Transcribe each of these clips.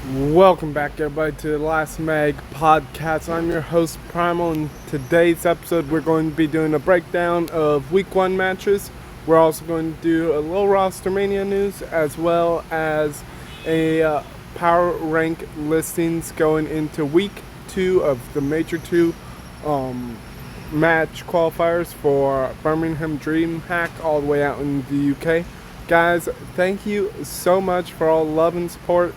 Welcome back, everybody, to the Last Mag podcast. I'm your host, Primal. In today's episode, we're going to be doing a breakdown of Week 1 matches. We're also going to do a little roster mania news, as well as a power rank listings going into Week 2 of the Major 2 match qualifiers for Birmingham DreamHack all the way out in the UK. Guys, thank you so much for all love and support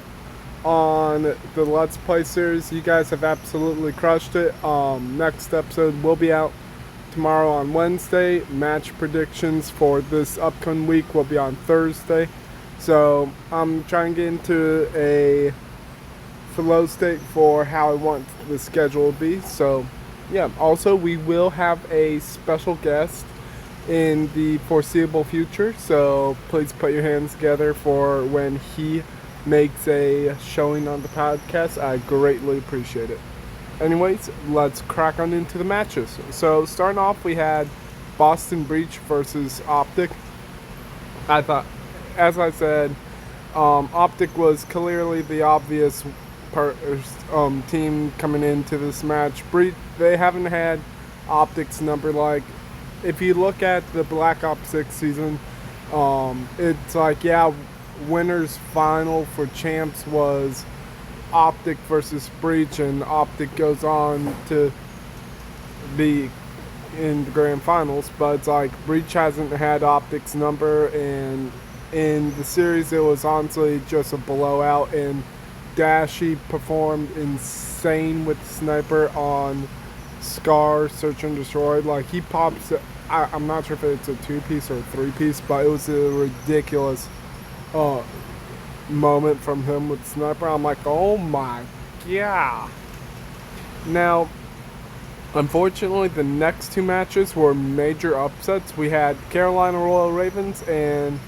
on the Let's Play series. You guys have absolutely crushed it. Next episode will be out tomorrow on Wednesday. Match predictions for this upcoming week will be on Thursday. So I'm trying to get into a flow state for how I want the schedule to be. So yeah, also we will have a special guest in the foreseeable future. So please put your hands together for when he makes a showing on the podcast. I greatly appreciate it. Anyways, let's crack on into the matches. So starting off, we had Boston Breach versus Optic. I thought, as I said, Optic was clearly the obvious team coming into this match. Breach, they haven't had Optic's number. Like, if you look at the Black Ops 6 season, it's like, yeah, winners final for champs was Optic versus Breach, and Optic goes on to be in the grand finals, but it's like Breach hasn't had Optic's number, and in the series it was honestly just a blowout, and Dashy performed insane with Sniper on Scar Search and Destroy. Like, he pops, I'm not sure if it's a 2-piece or a 3-piece, but it was a ridiculous moment from him with Sniper. I'm like, oh my god. Now, unfortunately, the next two matches were major upsets. We had Carolina Royal Ravens and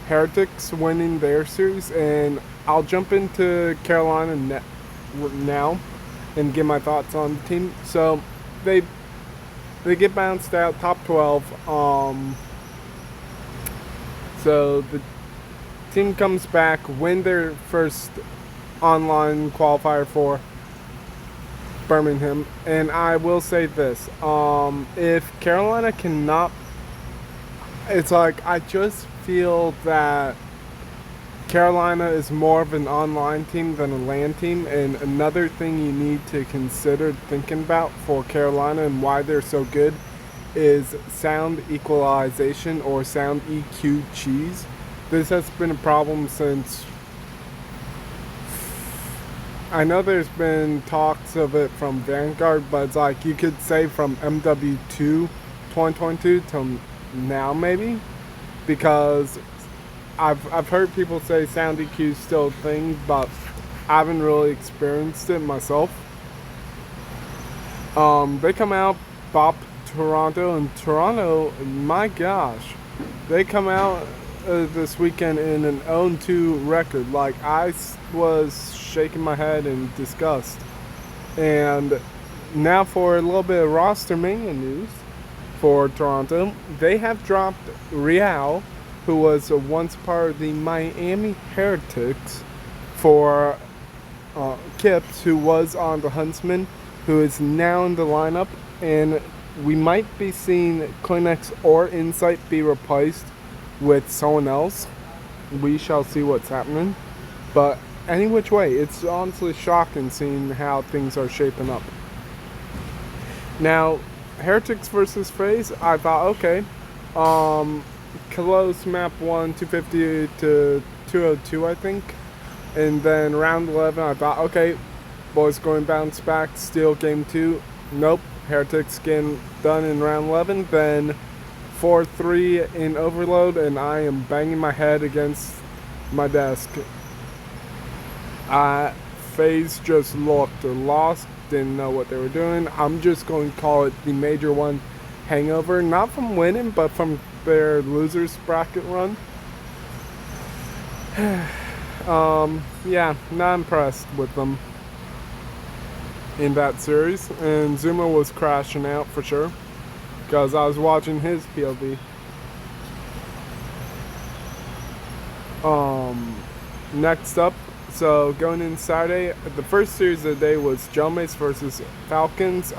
Heretics winning their series, and I'll jump into Carolina now and give my thoughts on the team. So they get bounced out top 12. So the team comes back, win their first online qualifier for Birmingham, and I will say this: if Carolina cannot, it's like I just feel that Carolina is more of an online team than a LAN team. And another thing you need to consider thinking about for Carolina and why they're so good is sound equalization, or sound EQ cheese. This has been a problem since, I know there's been talks of it from Vanguard, but it's like you could say from MW2 2022 till now maybe, because I've heard people say sound EQ is still a thing, but I haven't really experienced it myself. They come out, bop Toronto, and Toronto, my gosh, they come out this weekend in an 0-2 record. Like, I was shaking my head in disgust. And now for a little bit of roster mania news for Toronto. They have dropped Real, who was once part of the Miami Heretics, for Kips, who was on the Huntsman, who is now in the lineup, and we might be seeing Kleenex or Insight be replaced with someone else. We shall see what's happening. But any which way, it's honestly shocking seeing how things are shaping up. Now, Heretics versus FaZe, I thought, okay. Close map 1, 250 to 202, I think. And then round 11, I thought, okay, boys going bounce back, steal game 2. Nope, Heretics getting done in round 11. Then 4-3 in Overload, and I am banging my head against my desk. FaZe just looked lost, didn't know what they were doing. I'm just going to call it the Major 1 hangover, not from winning, but from their losers bracket run. Yeah, not impressed with them in that series, and Zuma was crashing out for sure, because I was watching his POV. Next up, So going in Saturday, the first series of the day was Gelmates versus Falcons.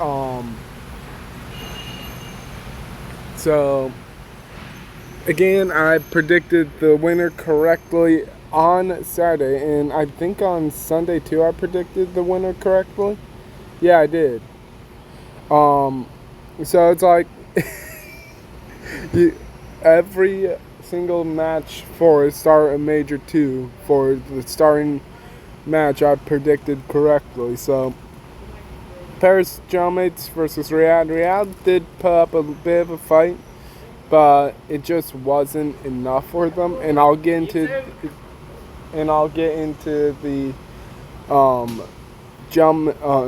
So again, I predicted the winner correctly on Saturday, and I think on Sunday too I predicted the winner correctly. Yeah, I did. So it's like every single match for Star Major 2 for the starting match I predicted correctly. So Paris Gelmates versus Riyadh. Riyadh did put up a bit of a fight, but it just wasn't enough for them. And I'll get into the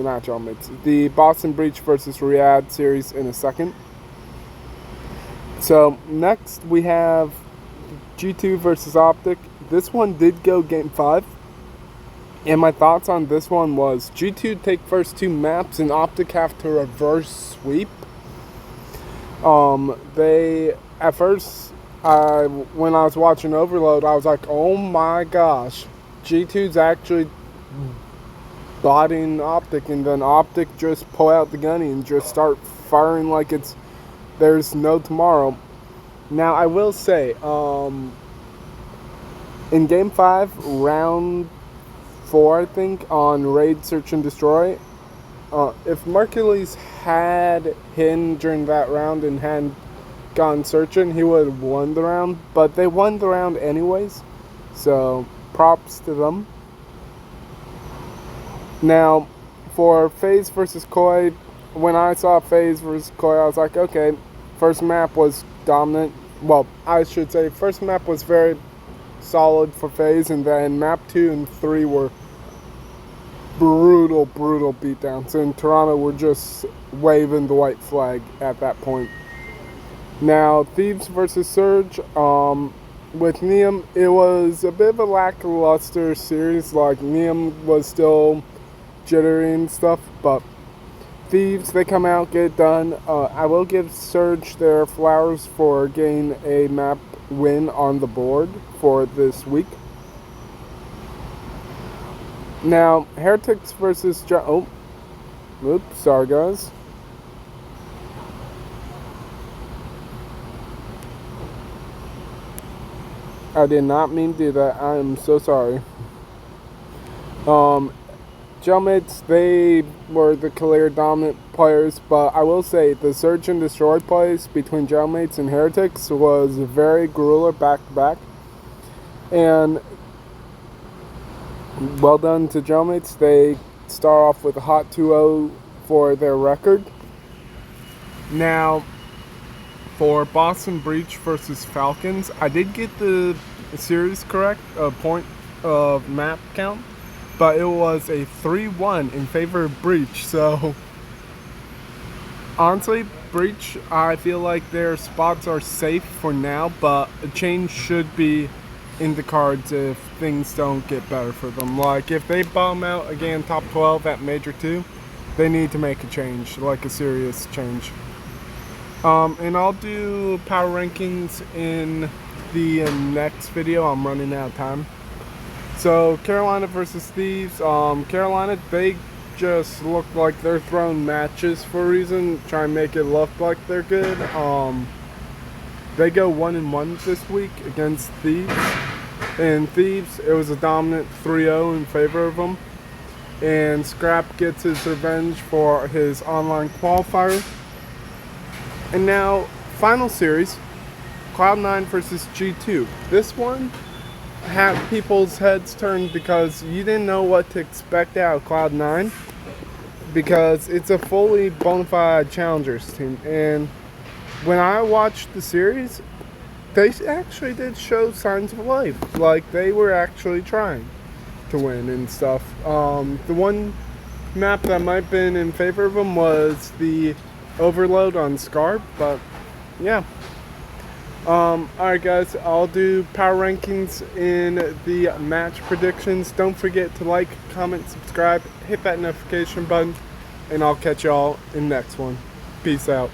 not Gelmates, the Boston Breach versus Riyadh series in a second. So next we have G2 versus Optic. This one did go game 5. And my thoughts on this one was G2 take first 2 maps and Optic have to reverse sweep. They at first when I was watching Overload, I was like, oh my gosh, G2's actually botting Optic, and then Optic just pull out the gunny and just start firing like there's no tomorrow. Now I will say, in game 5, round 4, I think, on Raid Search and Destroy, if Mercules had hidden during that round and hadn't gone searching, he would have won the round, but they won the round anyways, so props to them. Now, for FaZe versus Koi, when I saw FaZe versus Koi, I was like, okay, first map was dominant. Well, I should say first map was very solid for FaZe, and then map 2 and 3 were brutal beatdowns. So in Toronto, we're just waving the white flag at that point. Now, Thieves versus Surge. With Neum, it was a bit of a lackluster series. Like, Neum was still jittery and stuff, but Thieves, they come out, get it done. I will give Surge their flowers for getting a map win on the board for this week. Now, Heretics versus oops, sorry guys. I did not mean to do that. I am so sorry. Gelmates, they were the clear dominant players, but I will say the Search and Destroy plays between Gelmates and Heretics was very grueler back to back. And well done to Gelmates. They start off with a hot 2-0 for their record. Now, for Boston Breach versus Falcons, I did get the series correct, point of map count, but it was a 3-1 in favor of Breach. So honestly, Breach, I feel like their spots are safe for now, but a change should be in the cards if things don't get better for them. Like, if they bomb out again top 12 at Major 2, they need to make a change, like a serious change. And I'll do power rankings in the next video. I'm running out of time. So Carolina versus Thieves. Carolina, they just look like they're throwing matches for a reason, try and make it look like they're good. They go 1-1 this week against Thieves. And Thieves, it was a dominant 3-0 in favor of them. And Scrap gets his revenge for his online qualifier. And now, final series, Cloud9 versus G2. This one had people's heads turned because you didn't know what to expect out of Cloud9, because it's a fully bona fide challengers team. And when I watched the series, they actually did show signs of life. Like, they were actually trying to win and stuff. The one map that might have been in favor of them was the Overload on Scar, but yeah. Alright guys, I'll do power rankings in the match predictions. Don't forget to like, comment, subscribe, hit that notification button, and I'll catch y'all in the next one. Peace out.